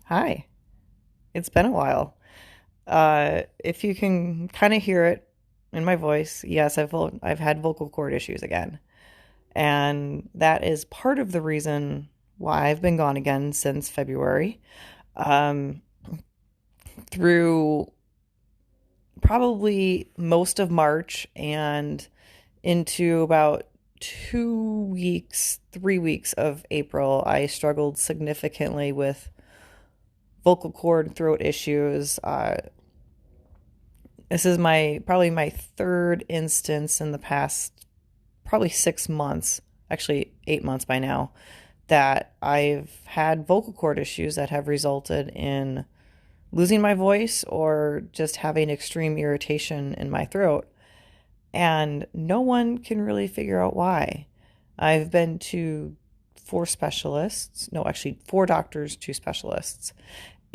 Hi, it's been a while. If you can kind of hear it in my voice, yes, I've had vocal cord issues again, and that is part of the reason why I've been gone again since February. Um, through probably most of March and into about 2 weeks, 3 weeks of April, I struggled significantly with vocal cord throat issues. This is probably my third instance in the past probably 6 months, actually 8 months by now, that I've had vocal cord issues that have resulted in losing my voice or just having extreme irritation in my throat. And no one can really figure out why. I've been to four specialists, no, actually, four doctors, two specialists,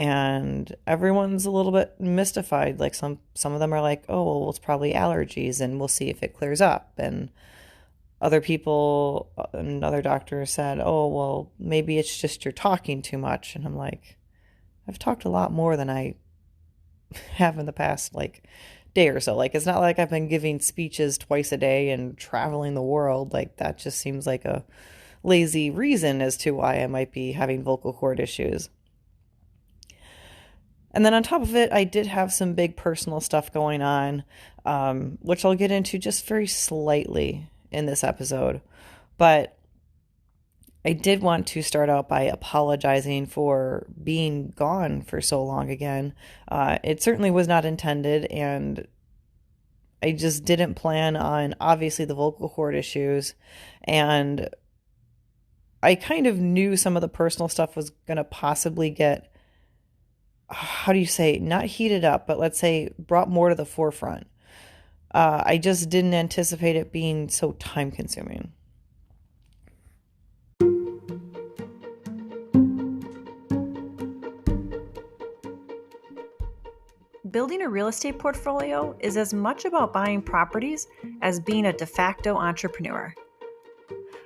and everyone's a little bit mystified. Like some of them are like, oh well, it's probably allergies and we'll see if it clears up, and other people and other doctors said, oh well, maybe it's just you're talking too much. And I'm like, I've talked a lot more than I have in the past like day or so. Like, it's not like I've been giving speeches twice a day and traveling the world. Like, that just seems like a lazy reason as to why I might be having vocal cord issues. And then on top of it, I did have some big personal stuff going on, which I'll get into just very slightly in this episode. But I did want to start out by apologizing for being gone for so long again. It certainly was not intended, and I just didn't plan on, obviously, the vocal cord issues. And I kind of knew some of the personal stuff was going to possibly get, how do you say, not heated up, but let's say brought more to the forefront. I just didn't anticipate it being so time consuming. Building a real estate portfolio is as much about buying properties as being a de facto entrepreneur.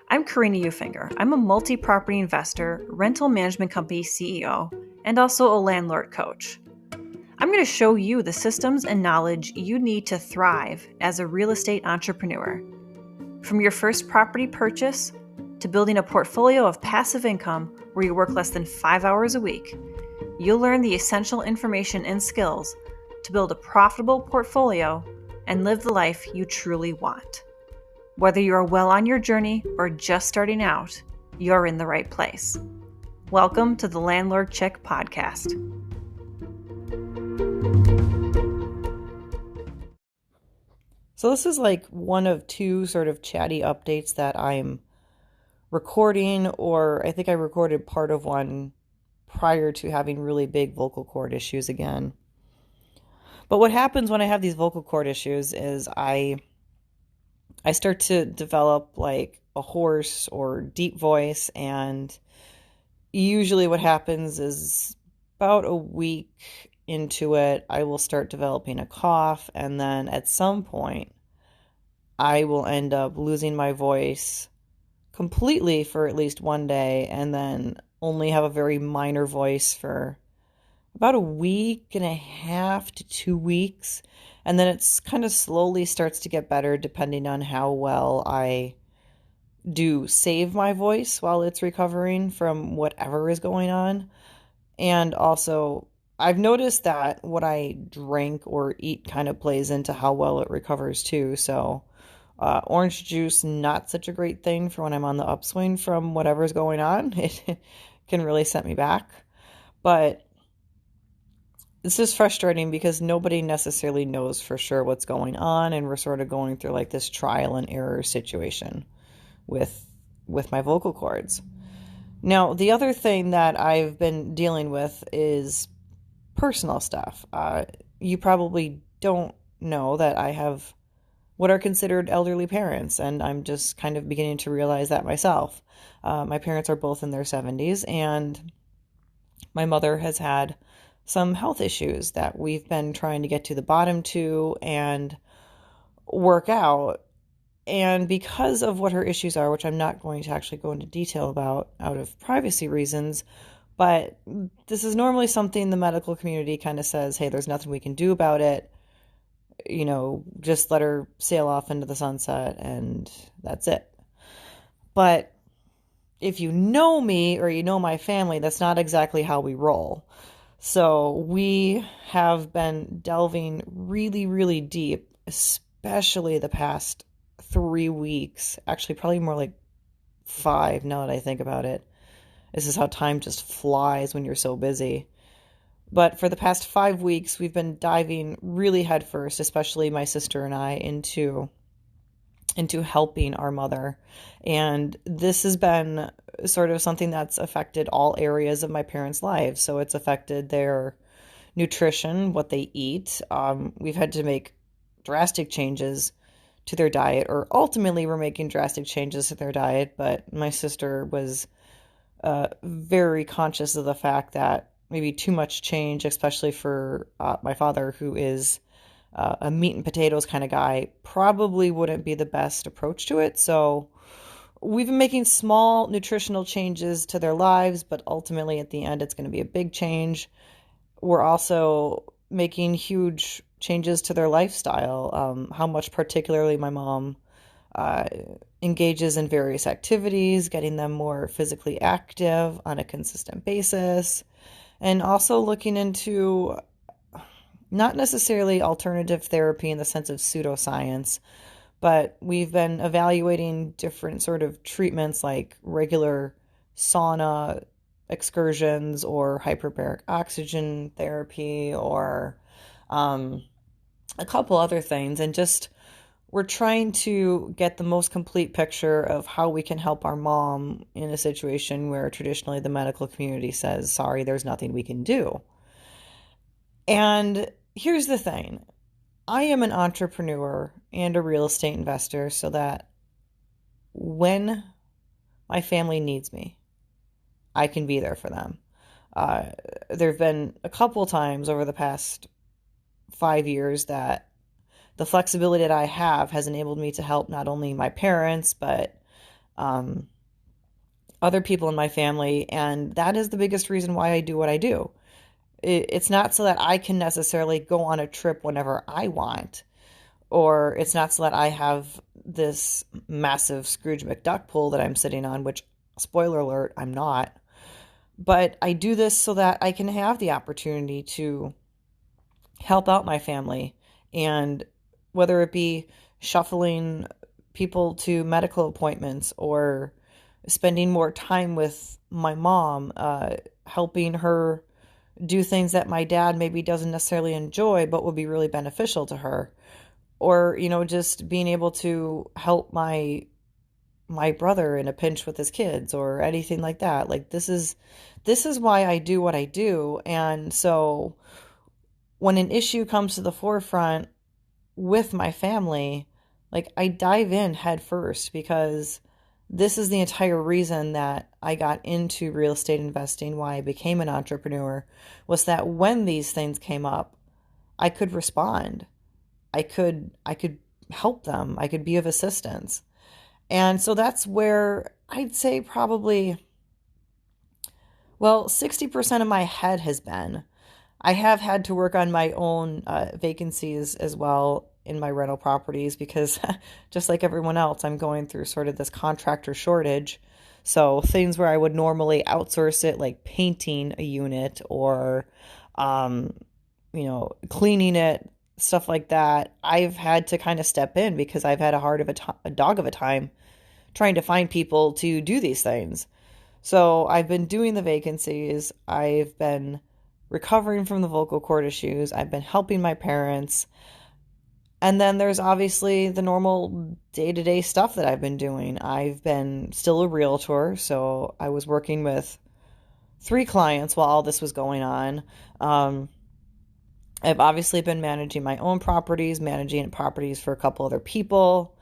I'm Karina Ufinger. I'm a multi-property investor, rental management company CEO, and also a landlord coach. I'm going to show you the systems and knowledge you need to thrive as a real estate entrepreneur. From your first property purchase to building a portfolio of passive income where you work less than 5 hours a week, you'll learn the essential information and skills to build a profitable portfolio and live the life you truly want. Whether you're well on your journey or just starting out, you're in the right place. Welcome to the Landlord Chick podcast. So this is like one of two sort of chatty updates that I'm recording, or I think I recorded part of one prior to having really big vocal cord issues again. But what happens when I have these vocal cord issues is I start to develop like a hoarse or deep voice, and usually what happens is about a week into it, I will start developing a cough, and then at some point, I will end up losing my voice completely for at least one day, and then only have a very minor voice for about a week and a half to 2 weeks. And then it's kind of slowly starts to get better depending on how well I do save my voice while it's recovering from whatever is going on. And also, I've noticed that what I drink or eat kind of plays into how well it recovers too. So, orange juice, not such a great thing for when I'm on the upswing from whatever's going on. It can really set me back. But this is frustrating because nobody necessarily knows for sure what's going on, and we're sort of going through like this trial and error situation with my vocal cords. Now, the other thing that I've been dealing with is personal stuff. You probably don't know that I have what are considered elderly parents, and I'm just kind of beginning to realize that myself. My parents are both in their 70s, and my mother has had some health issues that we've been trying to get to the bottom to and work out. And because of what her issues are, which I'm not going to actually go into detail about out of privacy reasons, But this is normally something the medical community kind of says, hey, there's nothing we can do about it. Just let her sail off into the sunset and that's it. But if you know me or you know my family, that's not exactly how we roll. So we have been delving really, really deep, especially the past 3 weeks. Actually, probably more like five now that I think about it. This is how time just flies when you're so busy. But for the past 5 weeks, we've been diving really headfirst, especially my sister and I, into helping our mother. And this has been sort of something that's affected all areas of my parents' lives. So it's affected their nutrition, what they eat. We've had to make drastic changes to their diet, or ultimately, we're making drastic changes to their diet. But my sister was very conscious of the fact that maybe too much change, especially for my father, who is a meat and potatoes kind of guy, probably wouldn't be the best approach to it. So we've been making small nutritional changes to their lives, but ultimately at the end, it's going to be a big change. We're also making huge changes to their lifestyle, how much particularly my mom uh, engages in various activities, getting them more physically active on a consistent basis, and also looking into not necessarily alternative therapy in the sense of pseudoscience, but we've been evaluating different sort of treatments like regular sauna excursions or hyperbaric oxygen therapy or um, a couple other things. And just we're trying to get the most complete picture of how we can help our mom in a situation where traditionally the medical community says, sorry, there's nothing we can do. And here's the thing. I am an entrepreneur and a real estate investor so that when my family needs me, I can be there for them. Uh, there have been a couple times over the past 5 years that the flexibility that I have has enabled me to help not only my parents, but um, other people in my family. And that is the biggest reason why I do what I do. It's not so that I can necessarily go on a trip whenever I want, or it's not so that I have this massive Scrooge McDuck pool that I'm sitting on, which, spoiler alert, I'm not. But I do this so that I can have the opportunity to help out my family. And whether it be shuffling people to medical appointments or spending more time with my mom, helping her do things that my dad maybe doesn't necessarily enjoy but would be really beneficial to her, or just being able to help my brother in a pinch with his kids or anything like that. Like this is why I do what I do. And so when an issue comes to the forefront with my family, like I dive in head first, because this is the entire reason that I got into real estate investing, why I became an entrepreneur, was that when these things came up, I could respond. I could help them. I could be of assistance. And so that's where I'd say probably, well, 60% of my head has been. I have had to work on my own vacancies as well in my rental properties because just like everyone else, I'm going through sort of this contractor shortage. So things where I would normally outsource it, like painting a unit or, um, cleaning it, stuff like that, I've had to kind of step in because I've had a dog of a time trying to find people to do these things. So I've been doing the vacancies. I've been recovering from the vocal cord issues. I've been helping my parents. And then there's obviously the normal day-to-day stuff that I've been doing. I've been still a realtor, so I was working with three clients while all this was going on. I've obviously been managing my own properties, managing properties for a couple other people.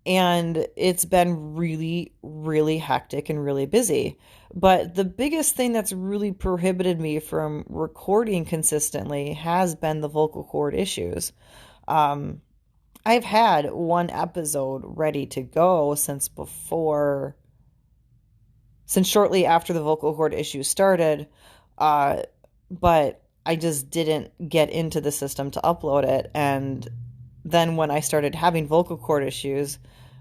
And it's been really, really hectic and really busy. But the biggest thing that's really prohibited me from recording consistently has been the vocal cord issues. Um, I've had one episode ready to go since before since shortly after the vocal cord issue started, uh, but I just didn't get into the system to upload it. And then when I started having vocal cord issues,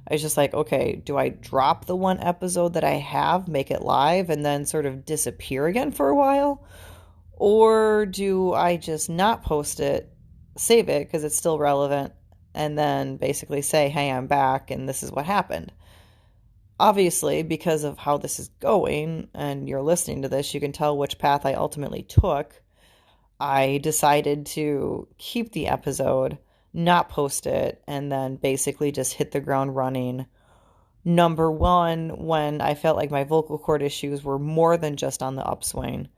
I was just like, okay, do I drop the one episode that I have, make it live, and then sort of disappear again for a while? Or do I just not post it, save it because it's still relevant, and then basically say, hey, I'm back and this is what happened? Obviously, because of how this is going and you're listening to this, you can tell which path I ultimately took. I decided to keep the episode, not post it, and then basically just hit the ground running. Number one, when I felt like my vocal cord issues were more than just on the upswing.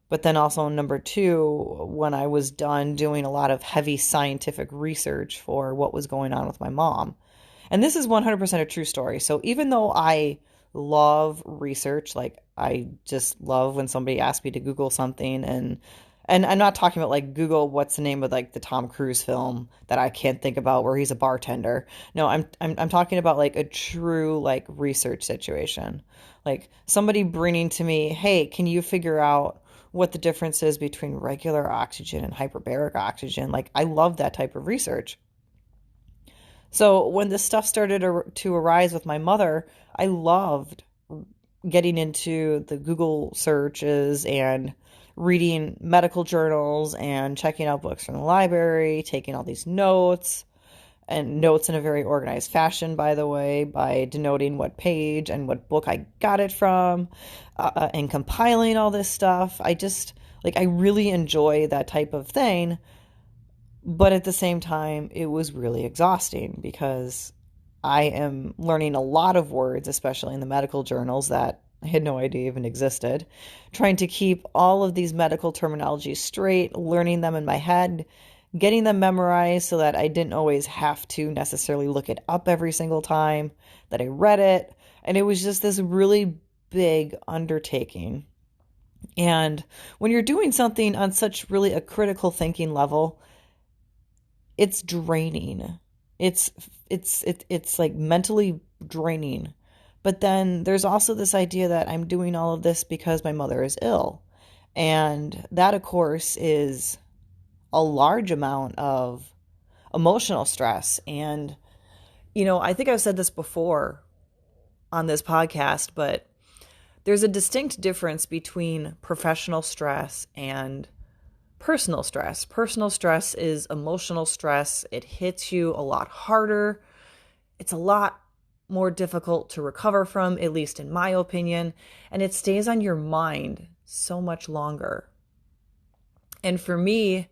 But then also, number two, when I was done doing a lot of heavy scientific research for what was going on with my mom. And this is 100% a true story. So even though I love research, like I just love when somebody asks me to Google something, and I'm not talking about like Google what's the name of like the Tom Cruise film that I can't think about where he's a bartender. No, I'm talking about like a true like research situation. Like somebody bringing to me, "Hey, can you figure out what the difference is between regular oxygen and hyperbaric oxygen?" Like I love that type of research. So when this stuff started to arise with my mother, I loved getting into the Google searches and reading medical journals and checking out books from the library, taking all these notes, and notes in a very organized fashion, by the way, by denoting what page and what book I got it from, and compiling all this stuff. I really enjoy that type of thing. But at the same time, it was really exhausting because I am learning a lot of words, especially in the medical journals that I had no idea even existed, trying to keep all of these medical terminologies straight, learning them in my head, getting them memorized so that I didn't always have to necessarily look it up every single time that I read it. And it was just this really big undertaking. And when you're doing something on such really a critical thinking level, it's draining. It's like mentally draining. But then there's also this idea that I'm doing all of this because my mother is ill. And that, of course, is a large amount of emotional stress. And, I think I've said this before on this podcast, but there's a distinct difference between professional stress and personal stress. Personal stress is emotional stress. It hits you a lot harder. It's a lot more difficult to recover from, at least in my opinion, and it stays on your mind so much longer. And for me,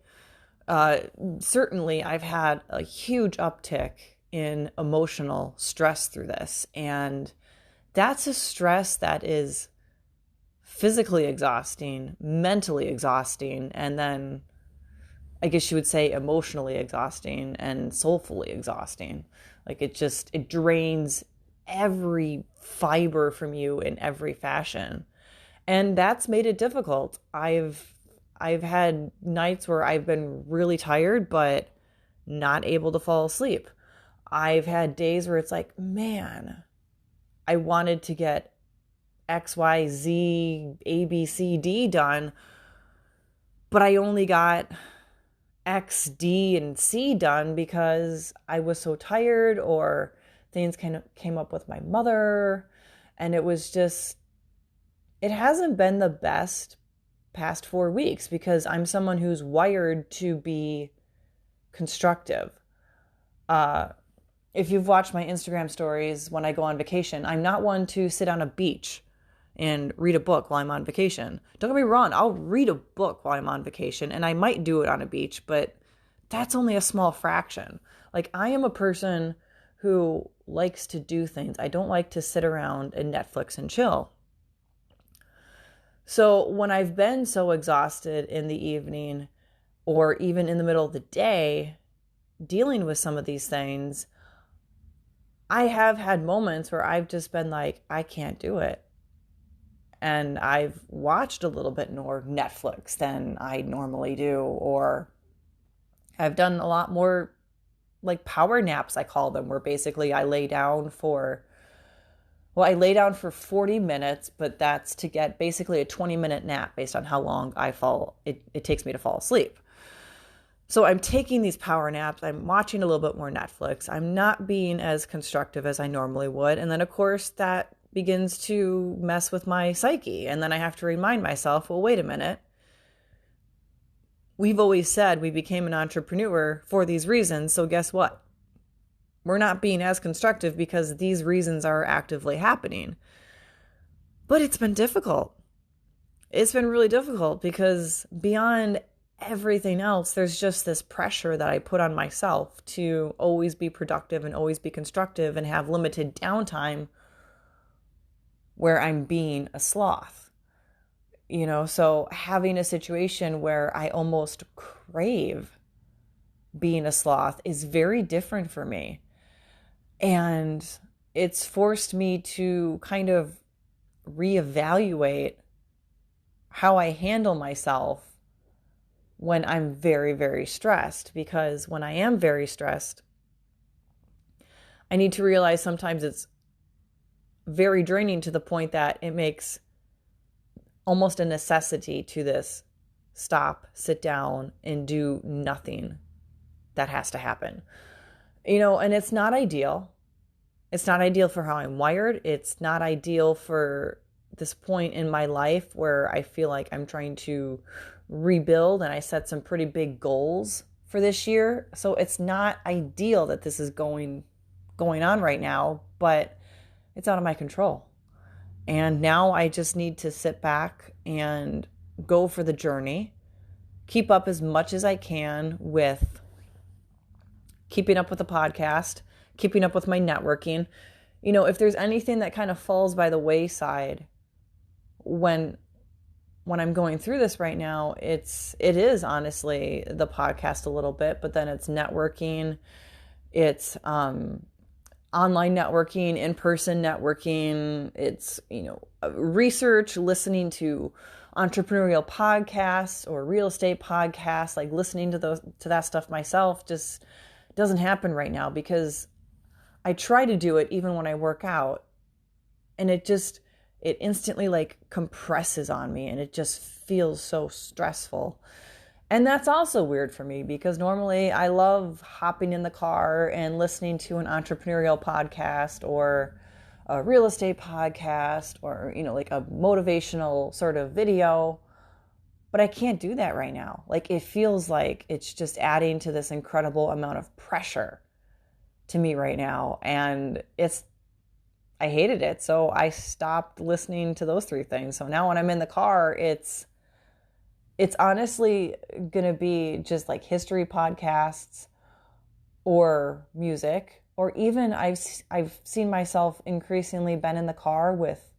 certainly I've had a huge uptick in emotional stress through this. And that's a stress that is physically exhausting, mentally exhausting, and then I guess you would say emotionally exhausting and soulfully exhausting. Like it drains every fiber from you in every fashion. And that's made it difficult. I've had nights where I've been really tired but not able to fall asleep. I've had days where it's like, man, I wanted to get X, Y, Z, A, B, C, D done, but I only got X, D, and C done because I was so tired, or things kind of came up with my mother. And it hasn't been the best past 4 weeks because I'm someone who's wired to be constructive. If you've watched my Instagram stories when I go on vacation, I'm not one to sit on a beach and read a book while I'm on vacation. Don't get me wrong, I'll read a book while I'm on vacation, and I might do it on a beach, but that's only a small fraction. Like, I am a person who likes to do things. I don't like to sit around and Netflix and chill. So when I've been so exhausted in the evening or even in the middle of the day dealing with some of these things, I have had moments where I've just been like, I can't do it. And I've watched a little bit more Netflix than I normally do, or I've done a lot more like power naps, I call them, where basically I lay down for, Well, I lay down for 40 minutes, but that's to get basically a 20-minute nap based on how long it takes me to fall asleep. So I'm taking these power naps. I'm watching a little bit more Netflix. I'm not being as constructive as I normally would. And then, of course, that begins to mess with my psyche. And then I have to remind myself, well, wait a minute. We've always said we became an entrepreneur for these reasons. So guess what? We're not being as constructive because these reasons are actively happening. But it's been difficult. It's been really difficult because beyond everything else, there's just this pressure that I put on myself to always be productive and always be constructive and have limited downtime where I'm being a sloth. So having a situation where I almost crave being a sloth is very different for me. And it's forced me to kind of reevaluate how I handle myself when I'm very, very stressed. Because when I am very stressed, I need to realize sometimes it's very draining to the point that it makes almost a necessity to this stop, sit down, and do nothing that has to happen. And it's not ideal. It's not ideal for how I'm wired. It's not ideal for this point in my life where I feel like I'm trying to rebuild, and I set some pretty big goals for this year. So it's not ideal that this is going on right now, but it's out of my control. And now I just need to sit back and go for the journey, keep up as much as I can with keeping up with the podcast, keeping up with my networking. If there's anything that kind of falls by the wayside when I'm going through this right now, it is honestly the podcast a little bit, but then it's networking, it's online networking, in-person networking, it's research, listening to entrepreneurial podcasts or real estate podcasts, like listening to that stuff myself just doesn't happen right now because I try to do it even when I work out, and it instantly like compresses on me, and it just feels so stressful. And that's also weird for me because normally I love hopping in the car and listening to an entrepreneurial podcast or a real estate podcast or, like a motivational sort of video. But I can't do that right now. Like it feels like it's just adding to this incredible amount of pressure to me right now. And I hated it. So I stopped listening to those three things. So now when I'm in the car, it's honestly going to be just like history podcasts or music, or even I've seen myself increasingly been in the car with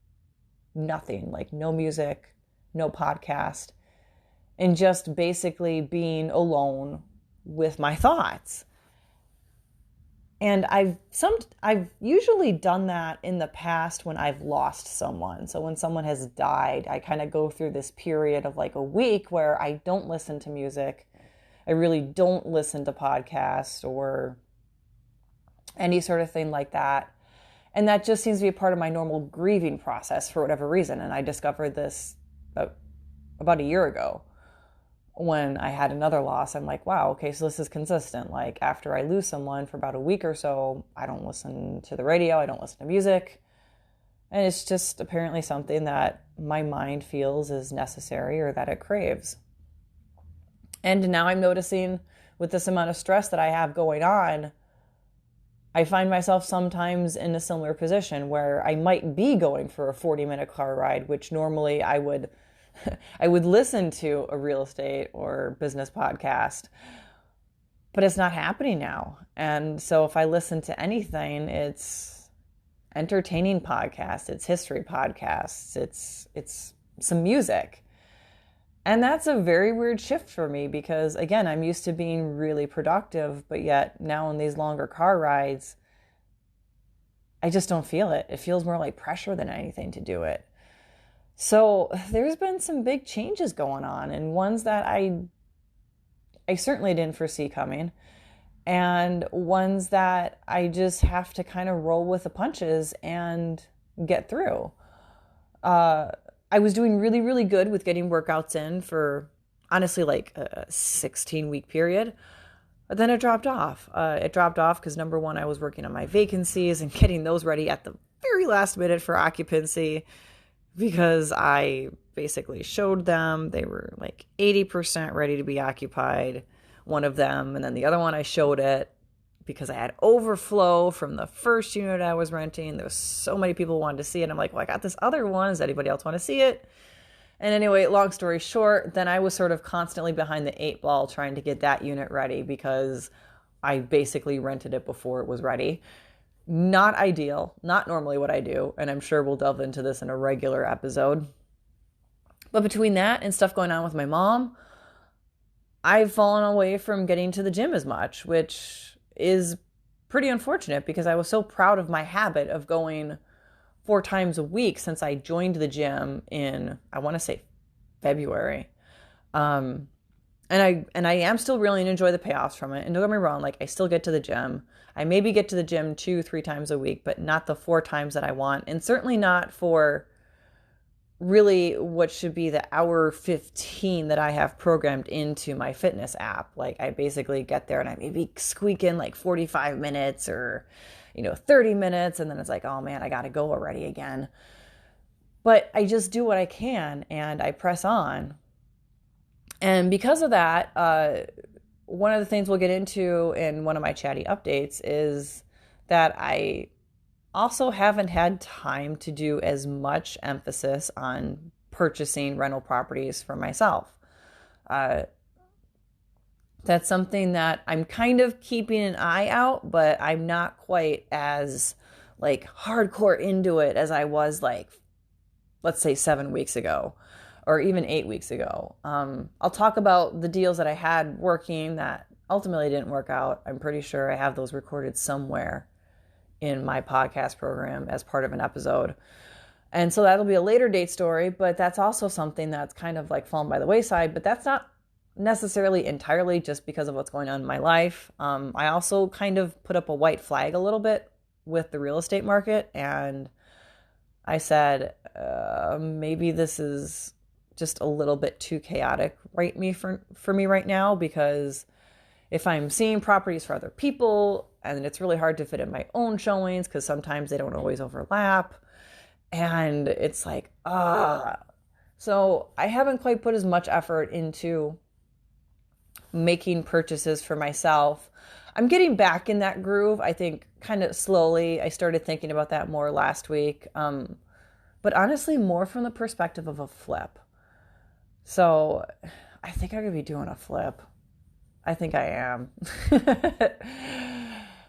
nothing, like no music, no podcast, and just basically being alone with my thoughts. And I've usually done that in the past when I've lost someone. So when someone has died, I kind of go through this period of like a week where I don't listen to music. I really don't listen to podcasts or any sort of thing like that. And that just seems to be a part of my normal grieving process for whatever reason. And I discovered this about a year ago. When I had another loss, I'm like, wow, okay, so this is consistent. Like after I lose someone for about a week or so, I don't listen to the radio, I don't listen to music. And it's just apparently something that my mind feels is necessary or that it craves. And now I'm noticing with this amount of stress that I have going on, I find myself sometimes in a similar position where I might be going for a 40-minute car ride, which normally I would listen to a real estate or business podcast, but it's not happening now. And so if I listen to anything, it's entertaining podcasts, it's history podcasts, it's some music. And that's a very weird shift for me because, again, I'm used to being really productive, but yet now in these longer car rides, I just don't feel it. It feels more like pressure than anything to do it. So there's been some big changes going on, and ones that I certainly didn't foresee coming, and ones that I just have to kind of roll with the punches and get through. Uh, I was doing really, really good with getting workouts in for honestly like a 16-week period. But then it dropped off. It dropped off because number one, I was working on my vacancies and getting those ready at the very last minute for occupancy because I basically showed them they were like 80% ready to be occupied, one of them. And then the other one, I showed it because I had overflow from the first unit I was renting. There was so many people wanted to see it. I'm like, well, I got this other one. Does anybody else want to see it? And anyway, long story short, then I was sort of constantly behind the eight ball trying to get that unit ready because I basically rented it before it was ready. Not ideal, not normally what I do. And I'm sure we'll delve into this in a regular episode. But between that and stuff going on with my mom, I've fallen away from getting to the gym as much, which is pretty unfortunate because I was so proud of my habit of going 4 times a week since I joined the gym in, I want to say February. And I am still really enjoy the payoffs from it. And don't get me wrong, like I still get to the gym. I maybe get to the gym 2, 3 times a week, but not the 4 times that I want. And certainly not for really what should be the hour 15 that I have programmed into my fitness app. Like I basically get there and I maybe squeak in like 45 minutes or 30 minutes. And then it's like, oh man, I got to go already again. But I just do what I can and I press on. And because of that, one of the things we'll get into in one of my chatty updates is that I also haven't had time to do as much emphasis on purchasing rental properties for myself. That's something that I'm kind of keeping an eye out, but I'm not quite as like hardcore into it as I was like, let's say 7 weeks ago or even 8 weeks ago. I'll talk about the deals that I had working that ultimately didn't work out. I'm pretty sure I have those recorded somewhere in my podcast program as part of an episode. And so that'll be a later date story, but that's also something that's kind of like fallen by the wayside, but that's not necessarily entirely just because of what's going on in my life. I also kind of put up a white flag a little bit with the real estate market. And I said, maybe this is just a little bit too chaotic for me right now, because if I'm seeing properties for other people and it's really hard to fit in my own showings because sometimes they don't always overlap, and it's like, so I haven't quite put as much effort into making purchases for myself. I'm getting back in that groove, I think, kind of slowly. I started thinking about that more last week, but honestly more from the perspective of a flip. So I think I'm going to be doing a flip. I think I am.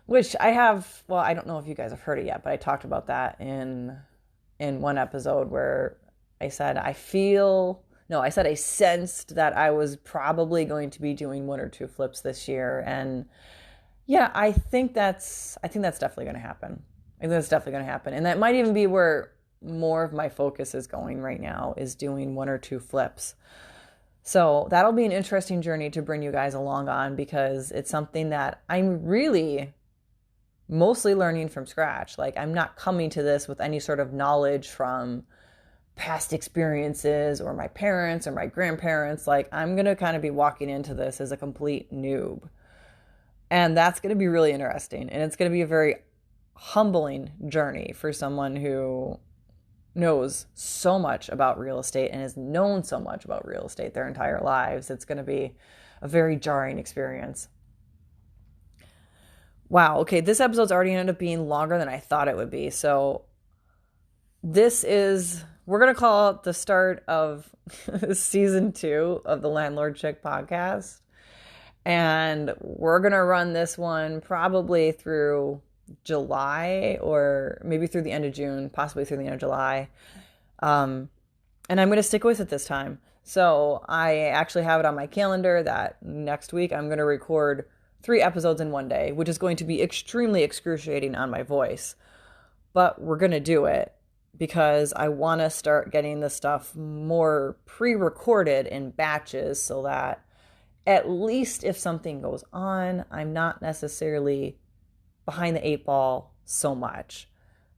Which I have, well, I don't know if you guys have heard it yet, but I talked about that in one episode where I said I sensed that I was probably going to be doing 1 or 2 flips this year. And yeah, I think that's definitely going to happen. I think that's definitely going to happen. And that might even be where more of my focus is going right now, is doing 1 or 2 flips. So that'll be an interesting journey to bring you guys along on, because it's something that I'm really mostly learning from scratch. Like I'm not coming to this with any sort of knowledge from past experiences or my parents or my grandparents. Like I'm going to kind of be walking into this as a complete noob. And that's going to be really interesting. And it's going to be a very humbling journey for someone who knows so much about real estate and has known so much about real estate their entire lives. It's going to be a very jarring experience. Wow. Okay. This episode's already ended up being longer than I thought it would be. So we're going to call it the start of season 2 of the Landlord Chick podcast. And we're going to run this one probably through July, or maybe through the end of June, possibly through the end of July. And I'm going to stick with it this time. So I actually have it on my calendar that next week I'm going to record 3 episodes in one day, which is going to be extremely excruciating on my voice. But we're going to do it because I want to start getting the stuff more pre-recorded in batches so that at least if something goes on, I'm not necessarily behind the 8 ball so much.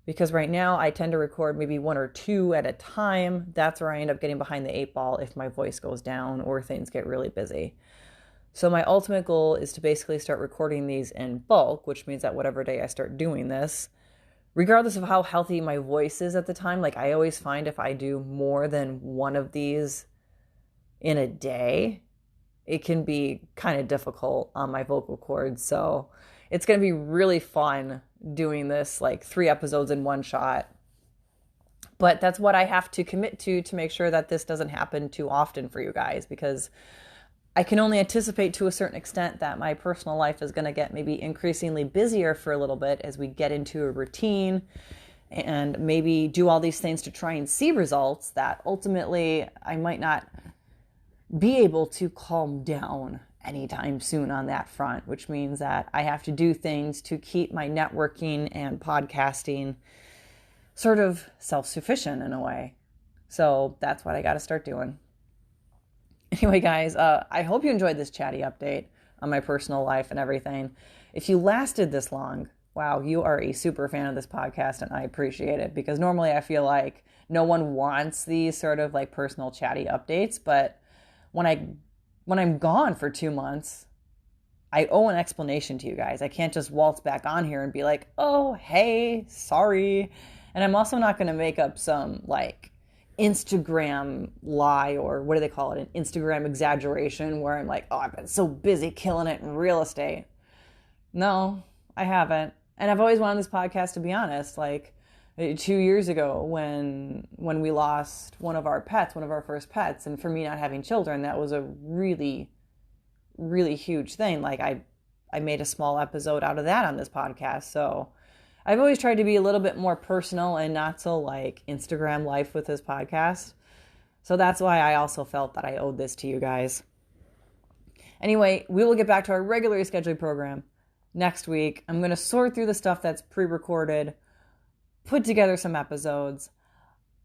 because right now I tend to record maybe one or two at a time. That's where I end up getting behind the eight ball if my voice goes down or things get really busy. So my ultimate goal is to basically start recording these in bulk, which means that whatever day I start doing this, regardless of how healthy my voice is at the time, like I always find if I do more than one of these in a day, it can be kind of difficult on my vocal cords. So it's going to be really fun doing this, like 3 episodes in one shot. But that's what I have to commit to make sure that this doesn't happen too often for you guys, because I can only anticipate to a certain extent that my personal life is going to get maybe increasingly busier for a little bit as we get into a routine and maybe do all these things to try and see results that ultimately I might not be able to calm down anytime soon on that front, which means that I have to do things to keep my networking and podcasting sort of self-sufficient in a way. So that's what I got to start doing. Anyway, guys, I hope you enjoyed this chatty update on my personal life and everything. If you lasted this long, wow, you are a super fan of this podcast, and I appreciate it, because normally I feel like no one wants these sort of like personal chatty updates, but when I'm gone for 2 months, I owe an explanation to you guys. I can't just waltz back on here and be like, oh, hey, sorry. And I'm also not going to make up some like Instagram lie, or what do they call it? An Instagram exaggeration where I'm like, oh, I've been so busy killing it in real estate. No, I haven't. And I've always wanted this podcast to be honest. Like 2 years ago when we lost one of our pets, one of our first pets, and for me not having children, that was a really, really huge thing. Like I made a small episode out of that on this podcast. So I've always tried to be a little bit more personal and not so like Instagram life with this podcast. So that's why I also felt that I owed this to you guys. Anyway, we will get back to our regularly scheduled program next week. I'm going to sort through the stuff that's pre-recorded, put together some episodes.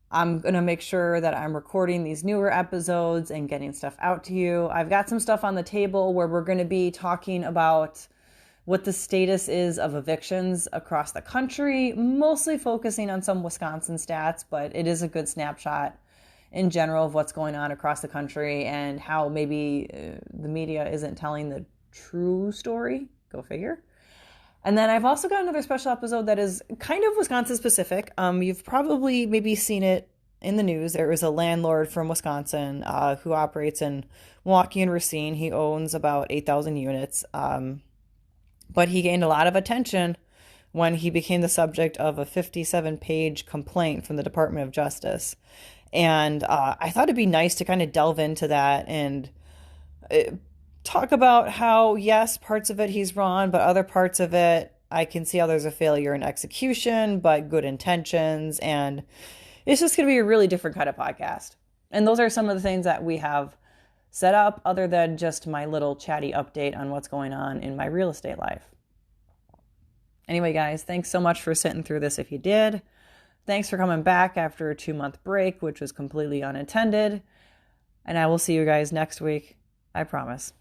I'm going to make sure that I'm recording these newer episodes and getting stuff out to you. I've got some stuff on the table where we're going to be talking about what the status is of evictions across the country, mostly focusing on some Wisconsin stats, but it is a good snapshot in general of what's going on across the country and how maybe the media isn't telling the true story. Go figure. And then I've also got another special episode that is kind of Wisconsin specific. You've probably maybe seen it in the news. There is a landlord from Wisconsin who operates in Milwaukee and Racine. He owns about 8,000 units. But he gained a lot of attention when he became the subject of a 57-page complaint from the Department of Justice. And I thought it'd be nice to kind of delve into that and talk about how, yes, parts of it he's wrong, but other parts of it, I can see how there's a failure in execution, but good intentions. And it's just going to be a really different kind of podcast. And those are some of the things that we have set up, other than just my little chatty update on what's going on in my real estate life. Anyway, guys, thanks so much for sitting through this if you did. Thanks for coming back after a 2-month break, which was completely unintended. And I will see you guys next week. I promise.